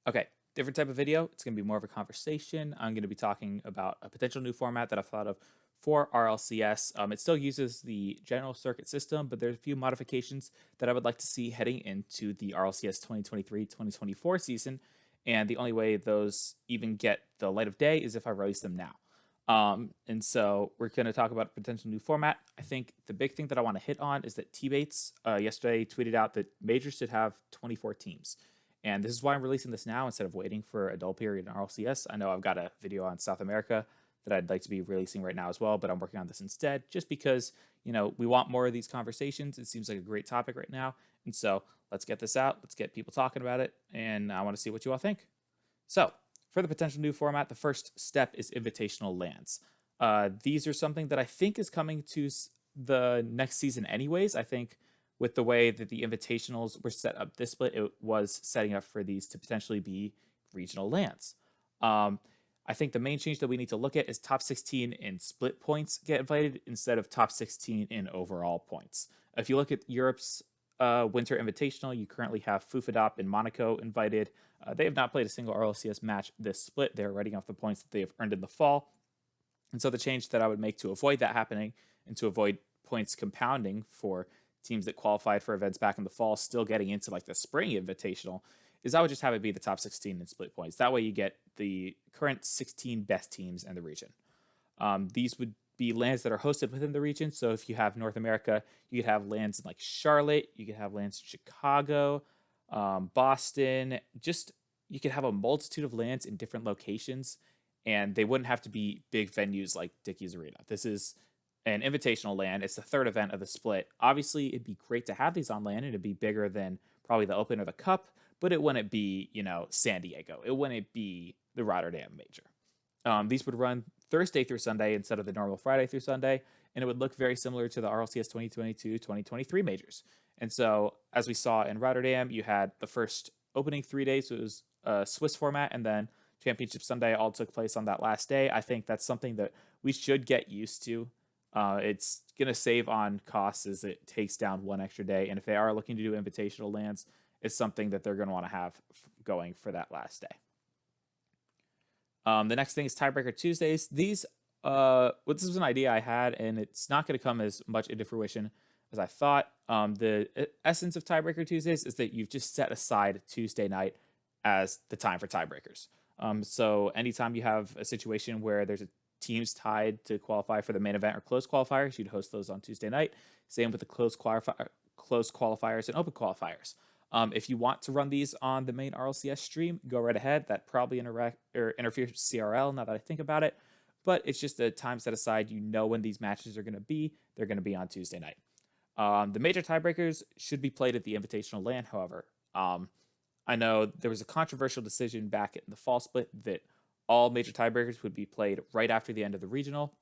Okay, different type of video. It's going to be more of a conversation. I'm going to be talking about a potential new format that I've thought of for RLCS. It still uses the general circuit system, but there's a few modifications that I would like to see heading into the RLCS 2023-2024 season. And the only way those even get the light of day is if I release them now. And so we're going to talk about a potential new format. I think the big thing that I want to hit on is that T-Bates yesterday tweeted out that majors should have 24 teams. And this is why I'm releasing this now instead of waiting for a dull period in RLCS. I know I've got a video on South America that I'd like to be releasing right now as well, but I'm working on this instead just because, we want more of these conversations. It seems like a great topic right now. And so let's get this out. Let's get people talking about it. And I want to see what you all think. So for the potential new format, the first step is Invitational LANs. These are something that I think is coming to the next season anyways. I think with the way that the invitationals were set up this split, it was setting up for these to potentially be regional lands. I think the main change that we need to look at is top 16 in split points get invited instead of top 16 in overall points. If you look at Europe's Winter Invitational, you currently have Fufadop in Monaco invited. They have not played a single RLCS match this split. They're writing off the points that they have earned in the fall. And so the change that I would make to avoid that happening and to avoid points compounding for teams that qualified for events back in the fall still getting into like the spring invitational is I would just have it be the top 16 in split points. That way you get the current 16 best teams in the region. These would be lands that are hosted within the region. So if you have North America, you could have lands in like Charlotte, you could have lands in Chicago, Boston, just you could have a multitude of lands in different locations, and they wouldn't have to be big venues like Dickies Arena. This is an invitational land. It's the third event of the split. Obviously, it'd be great to have these on land, and it'd be bigger than probably the Open or the Cup, but it wouldn't be, San Diego. It wouldn't be the Rotterdam Major. These would run Thursday through Sunday instead of the normal Friday through Sunday, and it would look very similar to the RLCS 2022-2023 majors. And so, as we saw in Rotterdam, you had the first opening 3 days, so it was a Swiss format, and then Championship Sunday all took place on that last day. I think that's something that we should get used to. It's going to save on costs as it takes down one extra day. And if they are looking to do invitational lands, it's something that they're going to want to have going for that last day. The next thing is Tiebreaker Tuesdays. This is an idea I had, and it's not going to come as much into fruition as I thought. The essence of Tiebreaker Tuesdays is that you've just set aside Tuesday night as the time for tiebreakers. So anytime you have a situation where there's a teams tied to qualify for the main event or closed qualifiers, you'd host those on Tuesday night. Same with the closed qualifiers and open qualifiers. If you want to run these on the main RLCS stream, go right ahead. That probably interferes with CRL now that I think about it, but it's just a time set aside. You know when these matches are going to be. They're going to be on Tuesday night. The major tiebreakers should be played at the Invitational LAN, however. I know there was a controversial decision back in the fall split that all major tiebreakers would be played right after the end of the regional.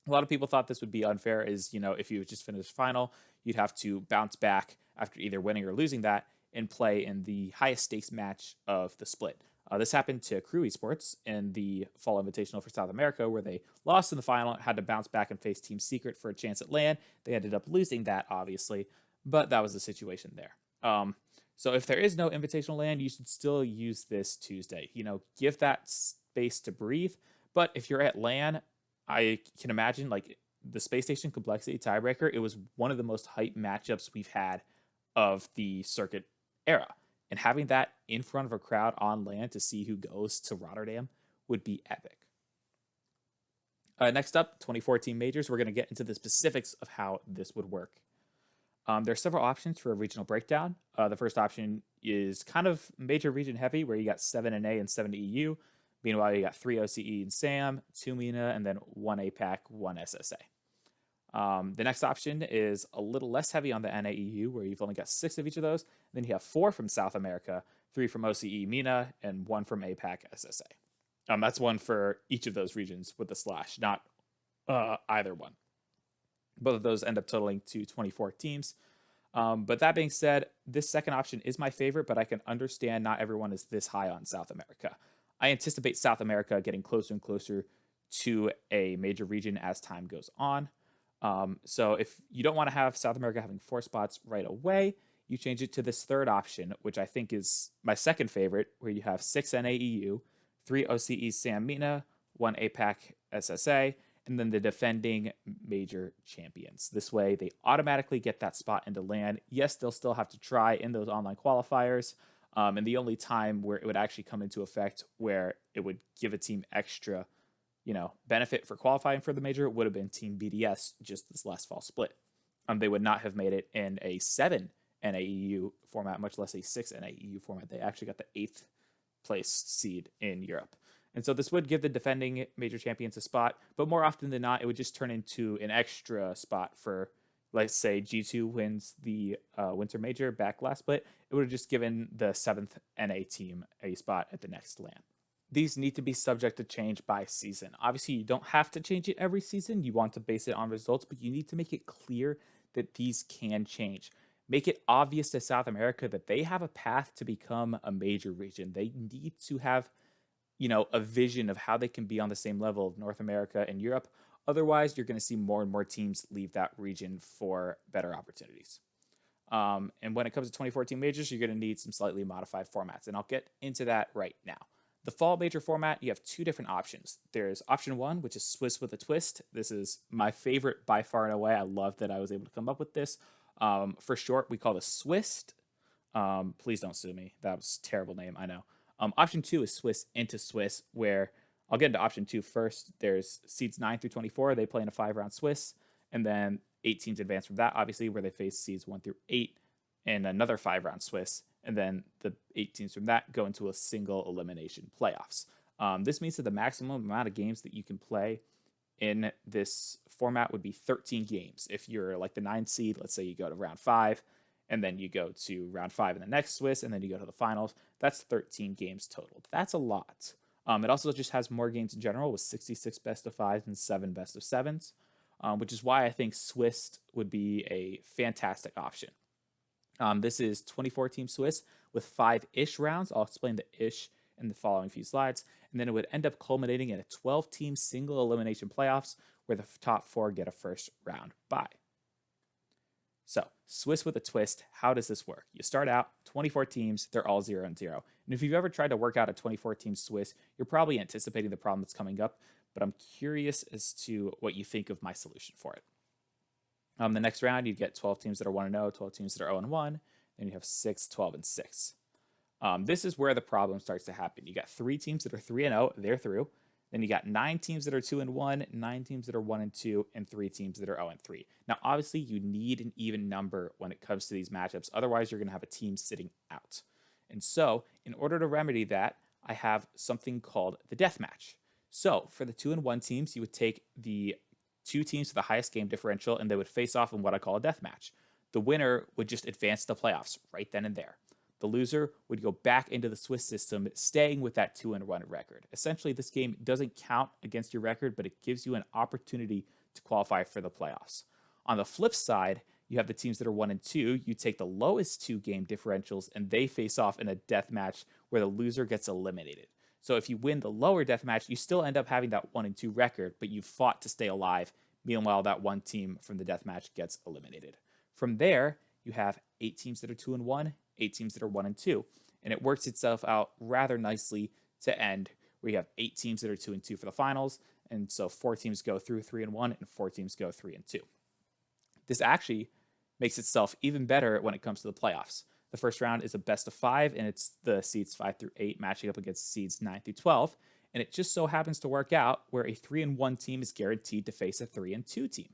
A lot of people thought this would be unfair, as if you just finished final, you'd have to bounce back after either winning or losing that and play in the highest stakes match of the split. This happened to Crew Esports in the Fall Invitational for South America, where they lost in the final, had to bounce back and face Team Secret for a chance at LAN. They ended up losing that, obviously, but that was the situation there. So if there is no invitational LAN, you should still use this Tuesday. Give that space to breathe. But if you're at LAN, I can imagine like the Space Station Complexity Tiebreaker, it was one of the most hype matchups we've had of the circuit era. And having that in front of a crowd on LAN to see who goes to Rotterdam would be epic. Next up, 2014 majors. We're going to get into the specifics of how this would work. There are several options for a regional breakdown. The first option is kind of major region heavy, where you got 7 NA and 7 EU. Meanwhile, you got 3 OCE and SAM, 2 MENA, and then 1 APAC, 1 SSA. The next option is a little less heavy on the NAEU, where you've only got 6 of each of those. Then you have 4 from South America, 3 from OCE MENA, and 1 from APAC SSA. That's 1 for each of those regions with the slash, not either one. Both of those end up totaling to 24 teams. But that being said, this second option is my favorite, but I can understand not everyone is this high on South America. I anticipate South America getting closer and closer to a major region as time goes on. So if you don't want to have South America having 4 spots right away, you change it to this third option, which I think is my second favorite, where you have 6 NAEU, 3 OCE SAM I, 1 APAC SSA, and then the defending major champions. This way, they automatically get that spot into LAN. Yes, they'll still have to try in those online qualifiers, and the only time where it would actually come into effect where it would give a team extra, benefit for qualifying for the major would have been Team BDS just this last fall split. They would not have made it in a 7 NAEU format, much less a 6 NAEU format. They actually got the 8th place seed in Europe. And so this would give the defending major champions a spot, but more often than not, it would just turn into an extra spot for, let's say, G2 wins the Winter Major back last split. It would have just given the 7th NA team a spot at the next LAN. These need to be subject to change by season. Obviously, you don't have to change it every season. You want to base it on results, but you need to make it clear that these can change. Make it obvious to South America that they have a path to become a major region. They need to have, a vision of how they can be on the same level of North America and Europe. Otherwise, you're going to see more and more teams leave that region for better opportunities. And when it comes to 2014 majors, you're going to need some slightly modified formats, and I'll get into that right now. The fall major format, you have two different options. There's option one, which is Swiss with a twist. This is my favorite by far and away. I love that I was able to come up with this. For short, we call this Swiss. Please don't sue me. That was a terrible name, I know. Option two is Swiss into Swiss, where I'll get into option two first. There's seeds 9 through 24. They play in a 5-round Swiss, and then 8 teams advance from that, obviously, where they face seeds 1 through 8 and another 5-round Swiss. And then the 8 teams from that go into a single elimination playoffs. This means that the maximum amount of games that you can play in this format would be 13 games. If you're like the 9 seed, let's say you go to round 5, and then you go to round 5 in the next Swiss, and then you go to the finals. That's 13 games total. That's a lot. It also just has more games in general with 66 best of 5s and 7 best of 7s, which is why I think Swiss would be a fantastic option. This is 24-team Swiss with 5-ish rounds. I'll explain the ish in the following few slides. And then it would end up culminating in a 12-team single elimination playoffs where the top 4 get a first round bye. So, Swiss with a twist, how does this work? You start out, 24 teams, they're all 0-0. And if you've ever tried to work out a 24-team Swiss, you're probably anticipating the problem that's coming up, but I'm curious as to what you think of my solution for it. The next round, you get 12 teams that are 1-0, 12 teams that are 0-1, then you have 6, 12, and 6. This is where the problem starts to happen. You got 3 teams that are 3-0, they're through. Then you got 9 teams that are 2-1, 9 teams that are 1-2, and 3 teams that are 0-3. Now, obviously, you need an even number when it comes to these matchups. Otherwise, you're going to have a team sitting out. And so, in order to remedy that, I have something called the death match. So, for the 2-1 teams, you would take the 2 teams with the highest game differential, and they would face off in what I call a death match. The winner would just advance to the playoffs right then and there. The loser would go back into the Swiss system, staying with that 2-1 record. Essentially, this game doesn't count against your record, but it gives you an opportunity to qualify for the playoffs. On the flip side, you have the teams that are 1-2. You take the lowest 2 game differentials, and they face off in a death match where the loser gets eliminated. So if you win the lower death match, you still end up having that 1-2 record, but you fought to stay alive. Meanwhile, that one team from the death match gets eliminated. From there, you have 8 teams that are 2-1, 8 teams that are 1-2, and it works itself out rather nicely to end where you have 8 teams that are 2-2 for the finals, and so 4 teams go through 3-1 and 4 teams go 3-2. This actually makes itself even better when it comes to the playoffs. The first round is a best of 5, and it's the seeds 5 through 8 matching up against seeds 9 through 12, and it just so happens to work out where a 3-1 team is guaranteed to face a 3-2 team.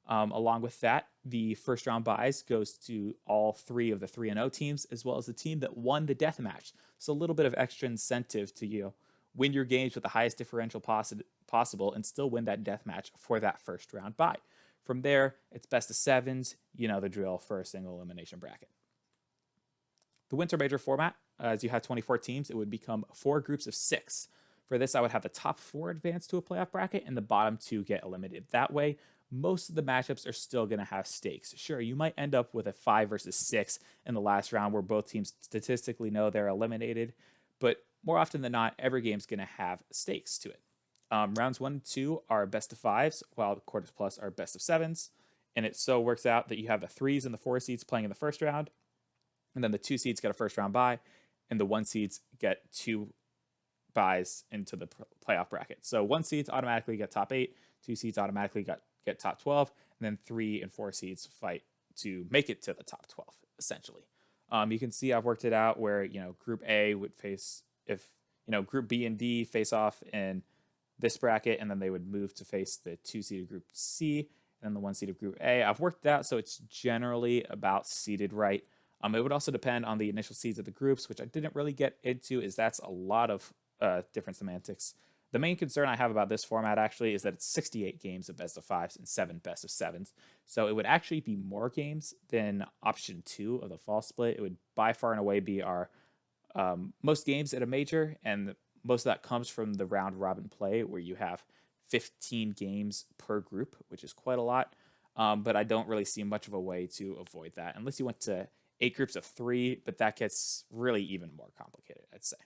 Along with that, the first round buys goes to all 3 of the 3-0 teams, as well as the team that won the death match. So a little bit of extra incentive to win your games with the highest differential possible and still win that death match for that first round buy. From there, it's best of 7s, you know the drill for a single elimination bracket. The Winter Major format, as you have 24 teams, it would become 4 groups of 6. For this, I would have the top 4 advance to a playoff bracket and the bottom 2 get eliminated. That way, most of the matchups are still going to have stakes. Sure, you might end up with a 5 versus 6 in the last round where both teams statistically know they're eliminated, but more often than not, every game's going to have stakes to it. Rounds 1 and 2 are best of 5s, while the quarters plus are best of 7s, and it so works out that you have the 3s and the 4 seeds playing in the first round, and then the 2 seeds get a first round bye, and the 1 seeds get 2 buys into the playoff bracket. So 1 seeds automatically get top 8, 2 seeds automatically get top 12, and then 3 and 4 seeds fight to make it to the top 12, essentially. You can see I've worked it out where, Group A would face, if, Group B and D face off in this bracket, and then they would move to face the 2-seeded Group C, and then the 1-seeded Group A. I've worked it out so it's generally about seeded right. It would also depend on the initial seeds of the groups, which I didn't really get into, is that's a lot of different semantics. The main concern I have about this format actually is that it's 68 games of best of 5s and 7 best of 7s. So it would actually be more games than option 2 of the fall split. It would by far and away be our most games at a major, and most of that comes from the round robin play where you have 15 games per group, which is quite a lot. But I don't really see much of a way to avoid that unless you went to 8 groups of 3, but that gets really even more complicated, I'd say.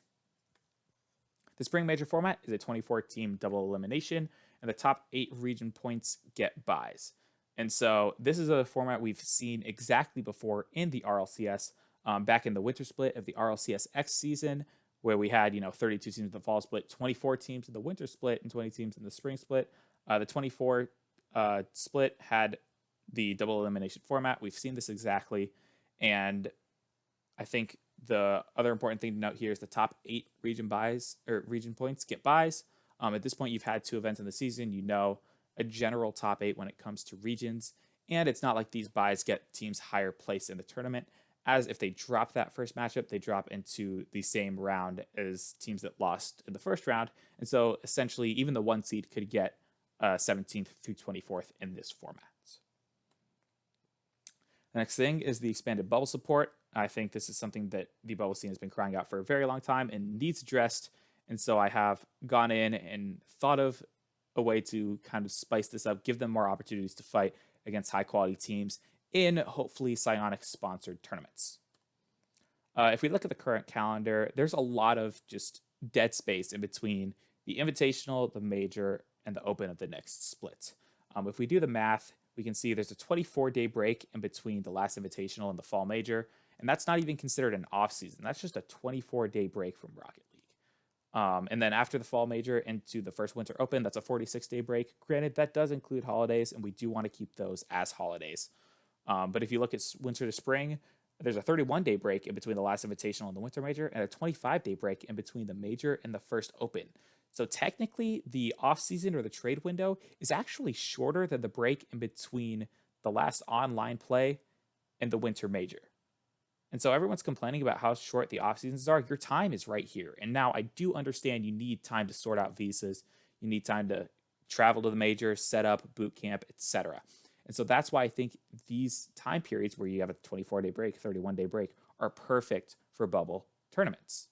The spring major format is a 24-team double elimination, and the top 8 region points get buys. And so this is a format we've seen exactly before in the RLCS, back in the winter split of the RLCS X season, where we had 32 teams in the fall split, 24 teams in the winter split, and 20 teams in the spring split. The 24 split had the double elimination format. We've seen this exactly, and I think the other important thing to note here is the top 8 region buys or region points get buys. At this point, you've had 2 events in the season. A general top 8 when it comes to regions, and it's not like these buys get teams higher place in the tournament, as if they drop that first matchup, they drop into the same round as teams that lost in the first round. And so essentially, even the 1 seed could get 17th through 24th in this format. The next thing is the expanded bubble support. I think this is something that the bubble scene has been crying out for a very long time and needs addressed. And so I have gone in and thought of a way to kind of spice this up, give them more opportunities to fight against high quality teams in hopefully Psyonix sponsored tournaments. If we look at the current calendar, there's a lot of just dead space in between the Invitational, the Major, and the Open of the next split. If we do the math, we can see there's a 24-day break in between the last Invitational and the Fall Major, and that's not even considered an off-season. That's just a 24-day break from Rocket League. And then after the Fall Major into the first Winter Open, that's a 46-day break. Granted, that does include holidays, and we do want to keep those as holidays. But if you look at winter to spring, there's a 31-day break in between the last Invitational and the Winter Major, and a 25-day break in between the Major and the first Open. So technically, the off-season or the trade window is actually shorter than the break in between the last online play and the Winter Major. And so everyone's complaining about how short the off-seasons are. Your time is right here. And now I do understand you need time to sort out visas. You need time to travel to the major, set up, boot camp, etc. And so that's why I think these time periods where you have a 24-day break, 31-day break are perfect for bubble tournaments.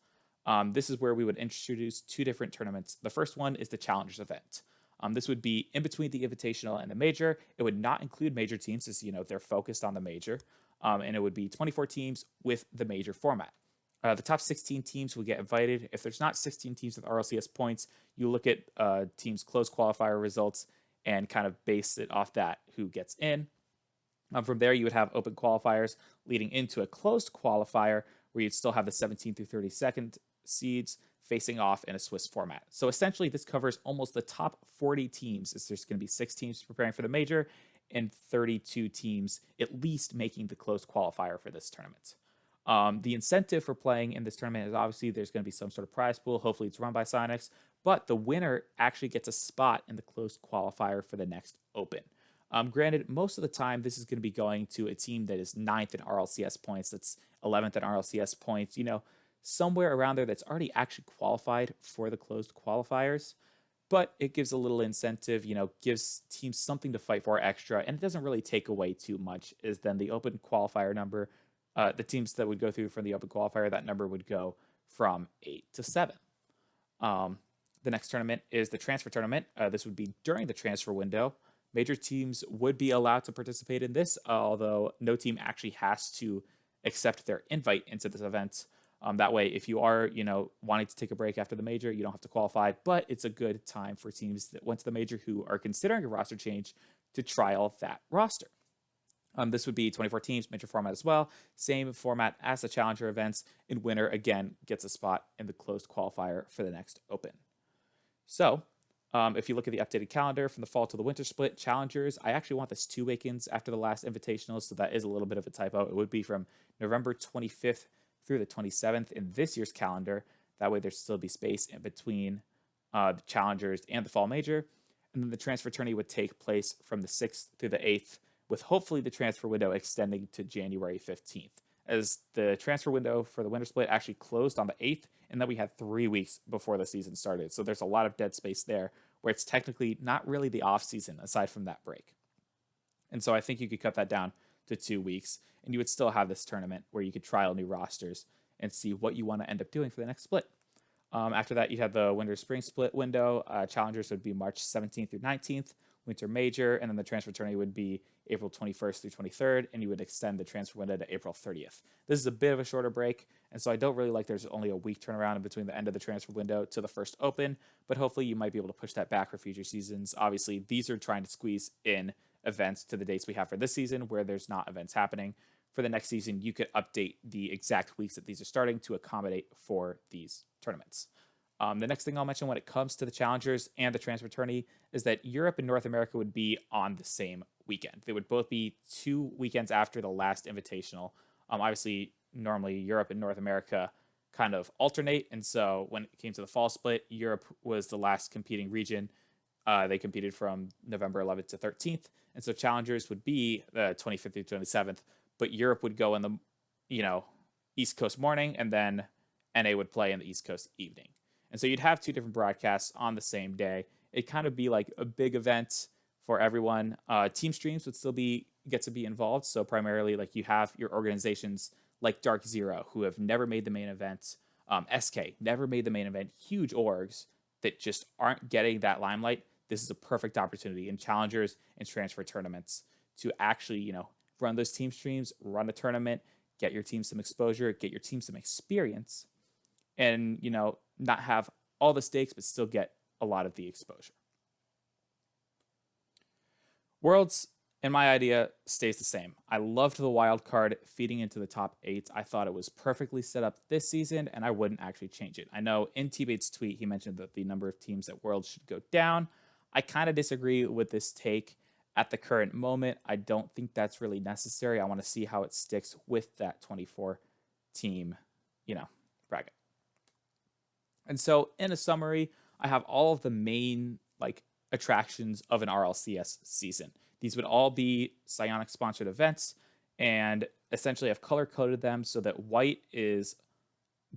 This is where we would introduce 2 different tournaments. The first one is the Challengers event. This would be in between the Invitational and the Major. It would not include major teams, as they're focused on the Major. And it would be 24 teams with the Major format. The top 16 teams would get invited. If there's not 16 teams with RLCS points, you look at teams' closed qualifier results and kind of base it off that, who gets in. From there, you would have open qualifiers leading into a closed qualifier where you'd still have the 17 through 32nd seeds facing off in a Swiss format. So essentially, this covers almost the top 40 teams, as there's going to be 6 teams preparing for the Major and 32 teams at least making the closed qualifier for this tournament. The incentive for playing in this tournament is obviously there's going to be some sort of prize pool. Hopefully it's run by Psyonix, but the winner actually gets a spot in the closed qualifier for the next Open. Granted, most of the time this is going to be going to a team that is 9th in RLCS points, that's 11th in RLCS points, somewhere around there that's already actually qualified for the closed qualifiers. But it gives a little incentive, gives teams something to fight for extra, and it doesn't really take away too much, is then the open qualifier number, the teams that would go through from the open qualifier, that number would go from 8 to 7. The next tournament is the transfer tournament. This would be during the transfer window. Major teams would be allowed to participate in this, although no team actually has to accept their invite into this event. That way, if you are, wanting to take a break after the Major, you don't have to qualify, but it's a good time for teams that went to the Major who are considering a roster change to trial that roster. This would be 24 teams, major format as well. Same format as the challenger events. And winner, again, gets a spot in the closed qualifier for the next open. So if you look at the updated calendar from the fall to the winter split, challengers, I actually want this 2 weekends after the last invitational, so that is a little bit of a typo. It would be from November 25th through the 27th in this year's calendar. That way there'd still be space in between the challengers and the fall major. And then the transfer tourney would take place from the 6th through the 8th, with hopefully the transfer window extending to January 15th, as the transfer window for the winter split actually closed on the 8th, and then we had 3 weeks before the season started. So there's a lot of dead space there where it's technically not really the off season aside from that break. And so I think you could cut that down to 2 weeks, and you would still have this tournament where you could trial new rosters and see what you want to end up doing for the next split. After that, you have the winter-spring split window. Challengers would be March 17th through 19th, winter major, and then the transfer tourney would be April 21st through 23rd, and you would extend the transfer window to April 30th. This is a bit of a shorter break, and so I don't really like there's only a week turnaround in between the end of the transfer window to the first open, but hopefully you might be able to push that back for future seasons. Obviously, these are trying to squeeze in events to the dates we have for this season where there's not events happening. For the next season, you could update the exact weeks that these are starting to accommodate for these tournaments. The next thing I'll mention when it comes to the challengers and the transfer tourney is that Europe and North America would be on the same weekend. They would both be 2 weekends after the last invitational. Obviously, normally Europe and North America kind of alternate, and so when it came to the fall split, Europe was the last competing region. They competed from November 11th to 13th, and so challengers would be the 25th through 27th, but Europe would go in the East Coast morning, and then NA would play in the East Coast evening. And so you'd have 2 different broadcasts on the same day. It'd kind of be like a big event for everyone. Team streams would still get to be involved. So primarily, like, you have your organizations like Dark Zero, who have never made the main event. SK never made the main event. Huge orgs that just aren't getting that limelight. This is a perfect opportunity in challengers and transfer tournaments to actually, run those team streams, run a tournament, get your team some exposure, get your team some experience, and, not have all the stakes, but still get a lot of the exposure. Worlds, in my idea, stays the same. I loved the wild card feeding into the top 8. I thought it was perfectly set up this season, and I wouldn't actually change it. I know in T-Bait's tweet, he mentioned that the number of teams at Worlds should go down. I kind of disagree with this take at the current moment. I don't think that's really necessary. I want to see how it sticks with that 24 team, bracket. And so in a summary, I have all of the main attractions of an RLCS season. These would all be Psyonix sponsored events, and essentially I've color coded them so that white is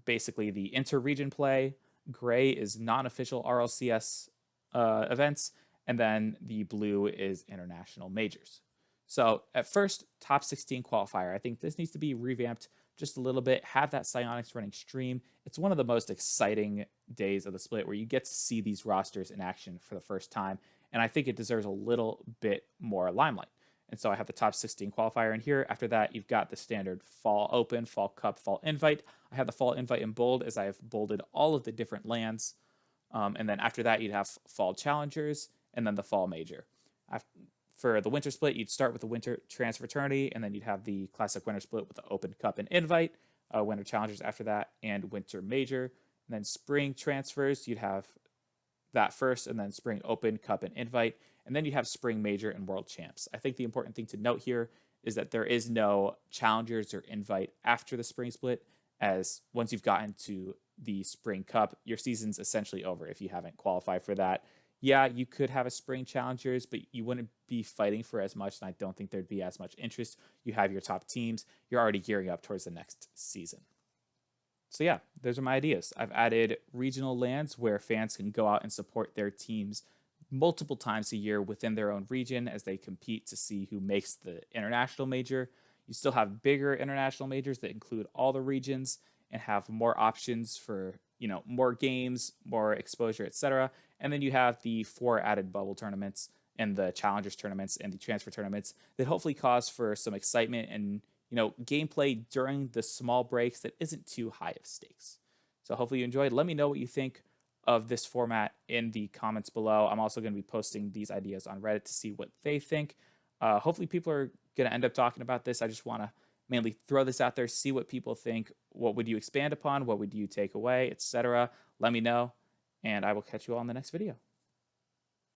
basically the inter-region play, gray is non-official RLCS events, and then the blue is international majors. So at first, top 16 qualifier. I think this needs to be revamped just a little bit, have that Psyonix running stream. It's one of the most exciting days of the split where you get to see these rosters in action for the first time, and I think it deserves a little bit more limelight. And so I have the top 16 qualifier in here. After that, you've got the standard fall open, fall cup, fall invite. I have the fall invite in bold as I have bolded all of the different lands. And then after that, you'd have fall challengers and then the fall major. For the winter split, you'd start with the winter transfer tourney, and then you'd have the classic winter split with the open cup and invite, winter challengers after that, and winter major. And then spring transfers, you'd have that first, and then spring open, cup, and invite. And then you have spring major and world champs. I think the important thing to note here is that there is no challengers or invite after the spring split, as once you've gotten to the spring cup, your season's essentially over if you haven't qualified for that. Yeah, you could have a spring challengers, but you wouldn't be fighting for as much, and I don't think there'd be as much interest. You have your top teams. You're already gearing up towards the next season. So yeah, those are my ideas. I've added regional lands where fans can go out and support their teams multiple times a year within their own region as they compete to see who makes the international major. You still have bigger international majors that include all the regions and have more options for, more games, more exposure, etc. And then you have the 4 added bubble tournaments and the challengers tournaments and the transfer tournaments that hopefully cause for some excitement and, gameplay during the small breaks that isn't too high of stakes. So hopefully you enjoyed. Let me know what you think of this format in the comments below. I'm also going to be posting these ideas on Reddit to see what they think. Hopefully, people are going to end up talking about this. I just want to mainly throw this out there, see what people think. What would you expand upon? What would you take away, etc.? Let me know, and I will catch you all in the next video.